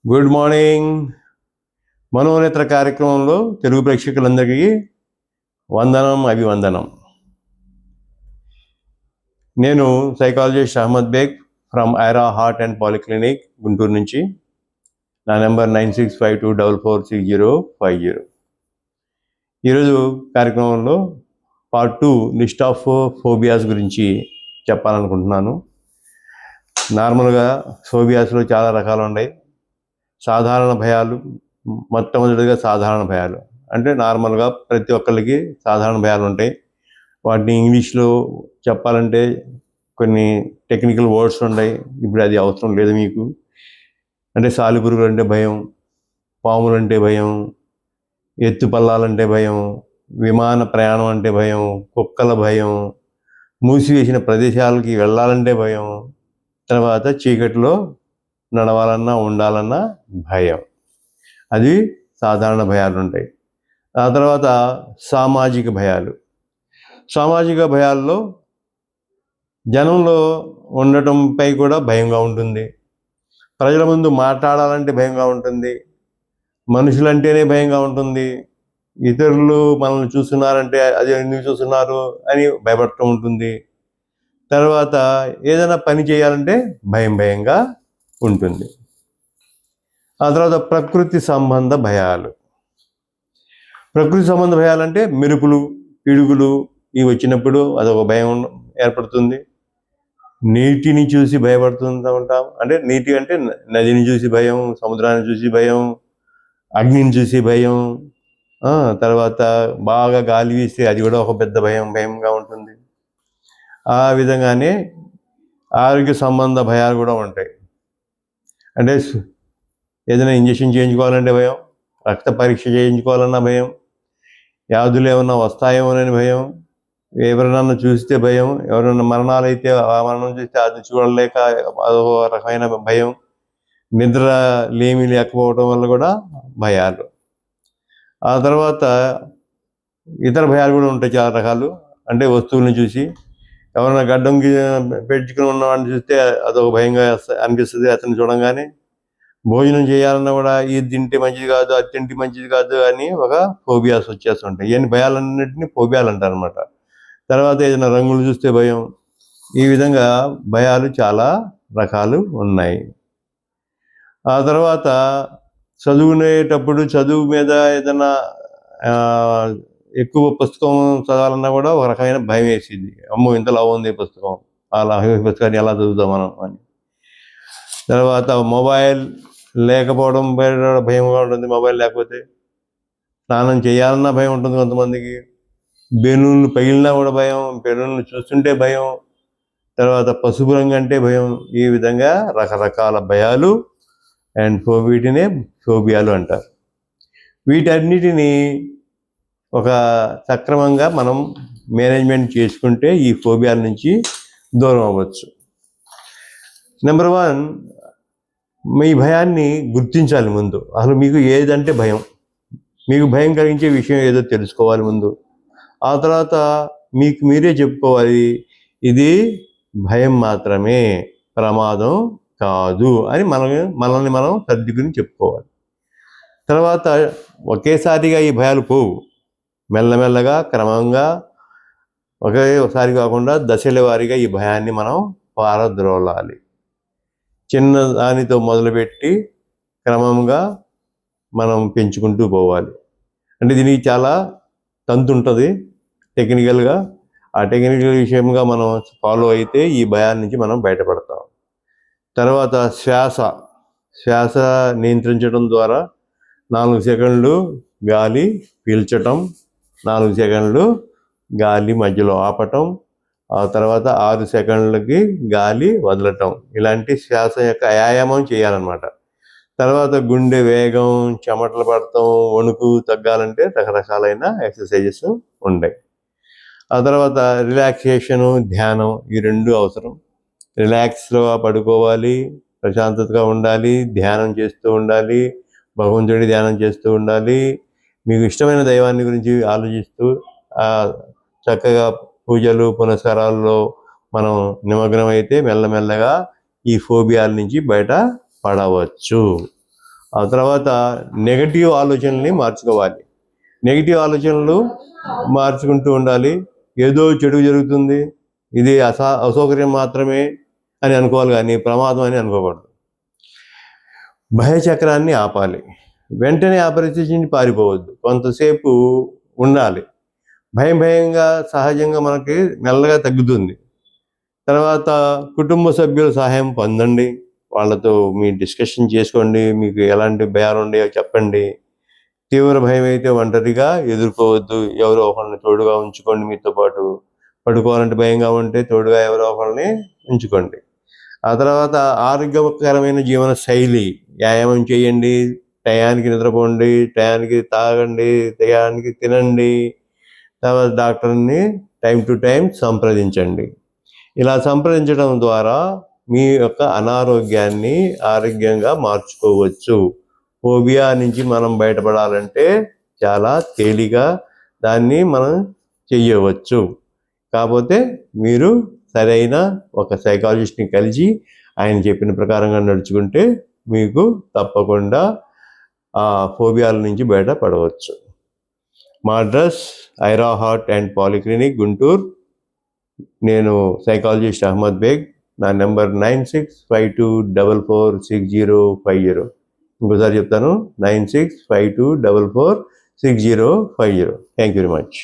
Good morning. Manonetra కార్యక్రమంలో తెలుగు ప్రేక్షకులందరికీ వందనం, అభివందనం. నేను psychologist Ahmed Baig from Aira heart and polyclinic, Guntur నుంచి. నా నెంబర్ 9652446050. ఈరోజు కార్యక్రమంలో పార్ట్ 2 లిస్ట్ ఆఫ్ ఫోబియాస్ గురించి చెప్పాలనుకుంటున్నాను. నార్మల్గా ఫోబియాస్లో చాలా రకాలు ఉన్నాయి. సాధారణ భయాలు, మొట్టమొదటిగా సాధారణ భయాలు అంటే నార్మల్గా ప్రతి ఒక్కరికి సాధారణ భయాలు ఉంటాయి. వాటిని ఇంగ్లీష్లో చెప్పాలంటే కొన్ని టెక్నికల్ వర్డ్స్ ఉన్నాయి. ఇప్పుడు అది అవసరం లేదు మీకు. అంటే సాలిపురుగులు అంటే భయం, పాములు అంటే భయం, ఎత్తు పల్లాలంటే భయం, విమాన ప్రయాణం అంటే భయం, కుక్కల భయం, మూసివేసిన ప్రదేశాలకి వెళ్ళాలంటే భయం, తర్వాత చీకటిలో నడవాలన్నా ఉండాలన్నా భయం. అది సాధారణ భయాలు ఉంటాయి. ఆ తర్వాత సామాజిక భయాలు. సామాజిక భయాల్లో జనంలో ఉండటంపై కూడా భయంగా ఉంటుంది. ప్రజల ముందు మాట్లాడాలంటే భయంగా ఉంటుంది. మనుషులంటేనే భయంగా ఉంటుంది. ఇతరులు మనల్ని చూస్తున్నారంటే అది ఎందుకు చూస్తున్నారు అని భయపడటం ఉంటుంది. తర్వాత ఏదైనా పని చేయాలంటే భయంగా ఉంటుంది. ఆ తర్వాత ప్రకృతి సంబంధ భయాలు. ప్రకృతి సంబంధ భయాలంటే మెరుపులు, పిడుగులు ఇవి వచ్చినప్పుడు అదొక భయం ఏర్పడుతుంది. నీటిని చూసి భయపడుతూ ఉంటాం. అంటే నీటి అంటే నదిని చూసి భయం, సముద్రాన్ని చూసి భయం, అగ్నిని చూసి భయం. తర్వాత బాగా గాలి వీస్తే అది కూడా ఒక పెద్ద భయంగా ఉంటుంది. ఆ విధంగానే ఆరోగ్య సంబంధ భయాలు కూడా ఉంటాయి. అంటే ఏదైనా ఇంజక్షన్ చేయించుకోవాలంటే భయం, రక్త పరీక్ష చేయించుకోవాలన్నా భయం, వ్యాధులు ఏమన్నా వస్తాయేమోనని భయం, ఎవరినన్నా చూస్తే భయం, ఎవరైనా మరణాలు అయితే ఆ మరణం చూస్తే అది చూడలేక అదో రకమైన భయం, నిద్ర లేమి లేకపోవడం వల్ల కూడా భయాలు. ఆ తర్వాత ఇతర భయాలు కూడా ఉంటాయి చాలా రకాలు. అంటే వస్తువులను చూసి, ఎవరైనా గడ్డంకి పెంచుకుని ఉన్నవాడిని చూస్తే అదొక భయంగా అనిపిస్తుంది అతను చూడంగానే. భోజనం చేయాలన్నా కూడా ఇది తింటే మంచిది కాదు, అది తింటే మంచిది కాదు అని ఒక ఫోబియాస్ వచ్చేస్తుంటాయి. ఇవన్నీ భయాలన్నింటినీ ఫోబియాలు అంటారు అనమాట. తర్వాత ఏదైనా రంగులు చూస్తే భయం. ఈ విధంగా భయాలు చాలా రకాలు ఉన్నాయి. ఆ తర్వాత చదువుకునేటప్పుడు చదువు మీద ఏదైనా ఎక్కువ పుస్తకం చదవాలన్నా కూడా ఒక రకమైన భయం వేసింది. అమ్మో ఇంతలా ఉంది పుస్తకం, అలా పుస్తకాన్ని ఎలా చదువుతాం మనం అని. తర్వాత మొబైల్ లేకపోవడం భయంగా ఉంటుంది. మొబైల్ లేకపోతే స్నానం చేయాలన్నా భయం ఉంటుంది కొంతమందికి. బెలూన్లు పగిలినా కూడా భయం, బెలూన్లు చూస్తుంటే భయం, తర్వాత పసుపు రంగు అంటే భయం. ఈ విధంగా రకరకాల భయాలు అండ్ వీటినే ఫోబియాలు అంటారు. వీటన్నిటినీ ఒక సక్రమంగా మనం మేనేజ్మెంట్ చేసుకుంటే ఈ ఫోబియాల నుంచి దూరం అవ్వచ్చు. నెంబర్ 1, మీ భయాన్ని గుర్తించాలి ముందు. అసలు మీకు ఏదంటే భయం, మీకు భయం కలిగించే విషయం ఏదో తెలుసుకోవాలి ముందు. ఆ తర్వాత మీకు మీరే చెప్పుకోవాలి, ఇది భయం మాత్రమే, ప్రమాదం కాదు అని మనల్ని మనం సర్దుకుని చెప్పుకోవాలి. తర్వాత ఒకేసారిగా ఈ భయాలు పోవు. మెల్లమెల్లగా క్రమంగా ఒకేసారి కాకుండా దశల వారీగా ఈ భయాన్ని మనం పారద్రోలాలి. చిన్న దానితో మొదలుపెట్టి క్రమంగా మనం పెంచుకుంటూ పోవాలి. అంటే దీనికి చాలా తంతు ఉంటుంది టెక్నికల్గా. ఆ టెక్నికల్ విషయంగా మనం ఫాలో అయితే ఈ భయాల నుంచి మనం బయటపడతాం. తర్వాత శ్వాస నియంత్రించడం ద్వారా 4 సెకండ్లు గాలి పీల్చటం, 4 సెకండ్లు గాలి మధ్యలో ఆపటం, ఆ తర్వాత 6 సెకండ్లకి గాలి వదలటం. ఇలాంటి శ్వాస యొక్క వ్యాయామం చేయాలన్నమాట. తర్వాత గుండె వేగం, చెమటలు పడటం, వణుకు తగ్గాలంటే రకరకాలైన ఎక్సర్సైజెస్ ఉన్నాయి. ఆ తర్వాత రిలాక్సేషను, ధ్యానం, ఈ 2 అవసరం. రిలాక్స్లో పడుకోవాలి, ప్రశాంతతగా ఉండాలి, ధ్యానం చేస్తూ ఉండాలి, భగవంతుడి ధ్యానం చేస్తూ ఉండాలి. మీకు ఇష్టమైన దైవాన్ని గురించి ఆలోచిస్తూ చక్కగా పూజలు పునస్కారాల్లో మనం నిమగ్నం అయితే మెల్లమెల్లగా ఈ ఫోబియాల నుంచి బయట పడవచ్చు. ఆ తర్వాత నెగటివ్ ఆలోచనల్ని మార్చుకోవాలి. నెగిటివ్ ఆలోచనలు మార్చుకుంటూ ఉండాలి. ఏదో చెడు జరుగుతుంది, ఇది అసౌకర్యం మాత్రమే అని అనుకోవాలి, కానీ ప్రమాదం అని అనుకోకూడదు. భయచక్రాన్ని ఆపాలి. వెంటనే ఆ పరిస్థితి నుంచి పారిపోవద్దు, కొంతసేపు ఉండాలి. భయంగా సహజంగా మనకి మెల్లగా తగ్గుతుంది. తర్వాత కుటుంబ సభ్యుల సహాయం పొందండి. వాళ్ళతో మీ డిస్కషన్ చేసుకోండి, మీకు ఎలాంటి భయాలు ఉన్నాయో చెప్పండి. తీవ్ర భయం అయితే ఒంటరిగా ఎదుర్కోవద్దు, ఎవరో ఒకరిని తోడుగా ఉంచుకోండి మీతో పాటు. పడుకోవాలంటే భయంగా ఉంటే తోడుగా ఎవరో ఒకరిని ఉంచుకోండి. ఆ తర్వాత ఆరోగ్యకరమైన జీవన శైలి, వ్యాయామం చేయండి, టయానికి నిద్రపోండి, టయానికి తాగండి, టయానికి తినండి. తర్వాత డాక్టర్ని టైం టు టైం సంప్రదించండి. ఇలా సంప్రదించడం ద్వారా మీ యొక్క అనారోగ్యాన్ని ఆరోగ్యంగా మార్చుకోవచ్చు. ఫోబియా నుంచి మనం బయటపడాలంటే చాలా తేలిగా దాన్ని మనం చెయ్యవచ్చు. కాకపోతే మీరు సరైన ఒక సైకాలజిస్ట్ని కలిసి ఆయన చెప్పిన ప్రకారంగా నడుచుకుంటే మీకు తప్పకుండా ఆ ఫోబియాల నుంచి బయటపడవచ్చు. మా address Aira heart and polyclinic, Guntur. నేను సైకాలజిస్ట్ అహ్మద్ బేగ్. నా నెంబర్ 9652446050. ఇంకోసారి చెప్తాను, 9652446050. Thank you very much.